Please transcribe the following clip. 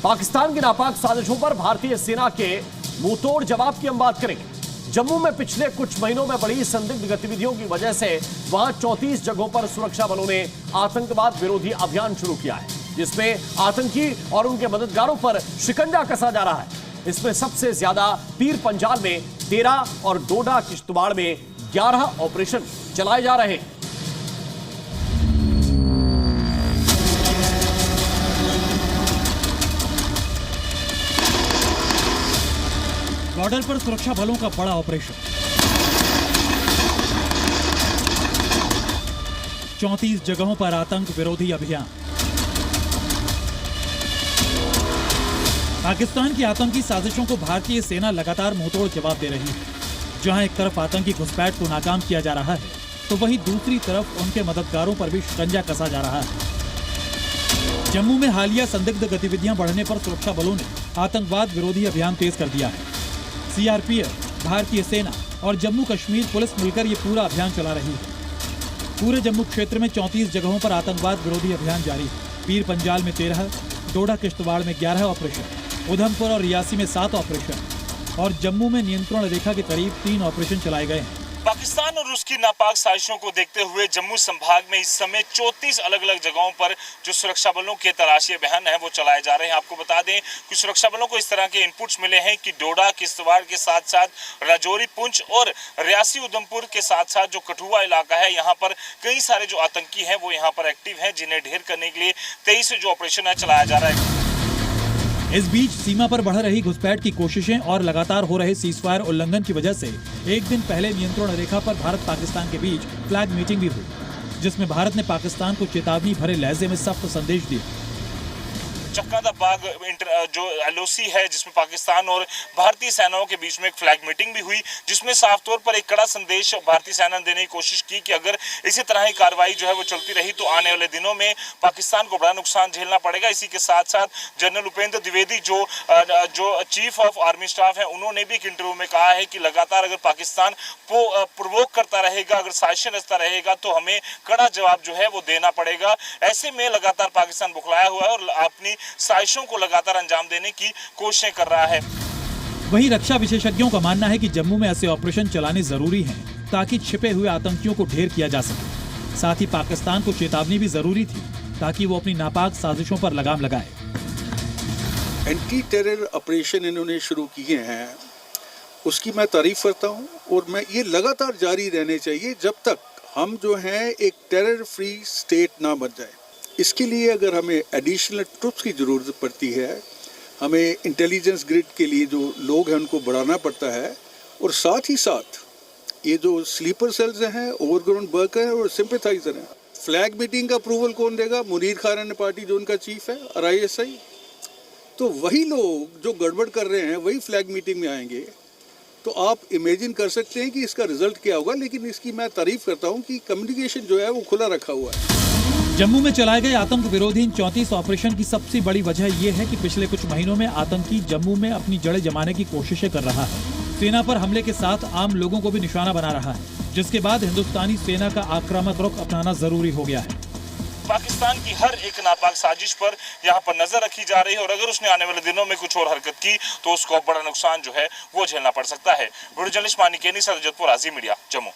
पाकिस्तान की नापाक साजिशों पर भारतीय सेना के मुंहतोड़ जवाब की हम बात करेंगे। जम्मू में पिछले कुछ महीनों में बड़ी संदिग्ध गतिविधियों की वजह से वहां 34 जगहों पर सुरक्षा बलों ने आतंकवाद विरोधी अभियान शुरू किया है, जिसमें आतंकी और उनके मददगारों पर शिकंजा कसा जा रहा है। इसमें सबसे ज्यादा पीर पंजाल में 13 और डोडा किश्तवाड़ में 11 ऑपरेशन चलाए जा रहे हैं। बॉर्डर पर सुरक्षा बलों का बड़ा ऑपरेशन। 34 जगहों पर आतंक विरोधी अभियान। पाकिस्तान की आतंकी साजिशों को भारतीय सेना लगातार मुंहतोड़ जवाब दे रही है। जहां एक तरफ आतंकी घुसपैठ को नाकाम किया जा रहा है, तो वहीं दूसरी तरफ उनके मददगारों पर भी शिकंजा कसा जा रहा है। जम्मू में हालिया संदिग्ध गतिविधियां बढ़ने पर सुरक्षा बलों ने आतंकवाद विरोधी अभियान तेज कर दिया है। सीआरपीएफ, भारतीय सेना और जम्मू कश्मीर पुलिस मिलकर ये पूरा अभियान चला रही है। पूरे जम्मू क्षेत्र में 34 जगहों पर आतंकवाद विरोधी अभियान जारी है। पीर पंजाल में 13, डोडा किश्तवाड़ में 11 ऑपरेशन, उधमपुर और रियासी में 7 ऑपरेशन और जम्मू में नियंत्रण रेखा के करीब 3 ऑपरेशन चलाए गए हैं। पाकिस्तान और उसकी नापाक साजिशों को देखते हुए जम्मू संभाग में इस समय 34 अलग अलग जगहों पर जो सुरक्षा बलों के तलाशी अभियान है वो चलाए जा रहे हैं। आपको बता दें कि सुरक्षा बलों को इस तरह के इनपुट्स मिले हैं कि डोडा किश्तवाड़ के साथ साथ राजौरी, पुंछ और रियासी उधमपुर के साथ साथ जो कठुआ इलाका है, यहाँ पर कई सारे जो आतंकी हैं वो यहाँ पर एक्टिव हैं, जिन्हें ढेर करने के लिए 23 जो ऑपरेशन है चलाया जा रहा है। इस बीच सीमा पर बढ़ रही घुसपैठ की कोशिशें और लगातार हो रहे सीजफायर उल्लंघन की वजह से एक दिन पहले नियंत्रण रेखा पर भारत पाकिस्तान के बीच फ्लैग मीटिंग भी हुई, जिसमें भारत ने पाकिस्तान को चेतावनी भरे लहजे में सख्त संदेश दिया। चक्का दा बाग जो एलओसी है, जिसमें पाकिस्तान और भारतीय सेनाओं के बीच में एक फ्लैग मीटिंग भी हुई, जिसमें साफ तौर पर एक कड़ा संदेश भारतीय सेना ने देने की कोशिश की कि अगर इसी तरह की कार्रवाई जो है वो चलती रही तो आने वाले दिनों में पाकिस्तान को बड़ा नुकसान झेलना पड़ेगा। इसी के साथ साथ जनरल उपेंद्र द्विवेदी जो चीफ ऑफ आर्मी स्टाफ है, उन्होंने भी एक इंटरव्यू में कहा है कि लगातार अगर पाकिस्तान को प्रोवोक करता रहेगा, अगर साजिशें रचता रहेगा तो हमें कड़ा जवाब जो है वो देना पड़ेगा। ऐसे में लगातार पाकिस्तान बुखलाया हुआ है और अपनी साजिशों को लगातार अंजाम देने की कोशिशें कर रहा है। वहीं रक्षा विशेषज्ञों का मानना है कि जम्मू में ऐसे ऑपरेशन चलाने जरूरी हैं ताकि छिपे हुए आतंकियों को ढेर किया जा सके। साथ ही पाकिस्तान को चेतावनी भी जरूरी थी ताकि वो अपनी नापाक साजिशों पर लगाम लगाए। एंटी टेरर ऑपरेशन इन्होंने शुरू किए हैं, उसकी मैं तारीफ करता हूं और मैं ये लगातार जारी रहने चाहिए जब तक हम जो हैं एक टेरर फ्री स्टेट ना बन जाए। इसके लिए अगर हमें एडिशनल ट्रुप्स की ज़रूरत पड़ती है, हमें इंटेलिजेंस ग्रिड के लिए जो लोग हैं उनको बढ़ाना पड़ता है, और साथ ही साथ ये जो स्लीपर सेल्स हैं, ओवरग्राउंड वर्कर हैं और सिंपैथाइजर हैं। फ्लैग मीटिंग का अप्रूवल कौन देगा? मुनीर खान पार्टी जो उनका चीफ है और ISI। तो वही लोग जो गड़बड़ कर रहे हैं वही फ्लैग मीटिंग में आएंगे, तो आप इमेजिन कर सकते हैं कि इसका रिजल्ट क्या होगा। लेकिन इसकी मैं तारीफ करता हूँ कि कम्युनिकेशन जो है वो खुला रखा हुआ है। जम्मू में चलाए गए आतंक विरोधी 34 ऑपरेशन की सबसे बड़ी वजह यह है कि पिछले कुछ महीनों में आतंकी जम्मू में अपनी जड़ें जमाने की कोशिशें कर रहा है। सेना पर हमले के साथ आम लोगों को भी निशाना बना रहा है, जिसके बाद हिंदुस्तानी सेना का आक्रामक रुख अपनाना जरूरी हो गया है। पाकिस्तान की हर एक नापाक साजिश पर यहाँ पर नजर रखी जा रही है और अगर उसने आने वाले दिनों में कुछ और हरकत की तो उसको बड़ा नुकसान जो है वो झेलना पड़ सकता है। वीडियो जर्नलिस्ट मानिकेनी, सदर जतपुर, आज़ी मीडिया, जम्मू।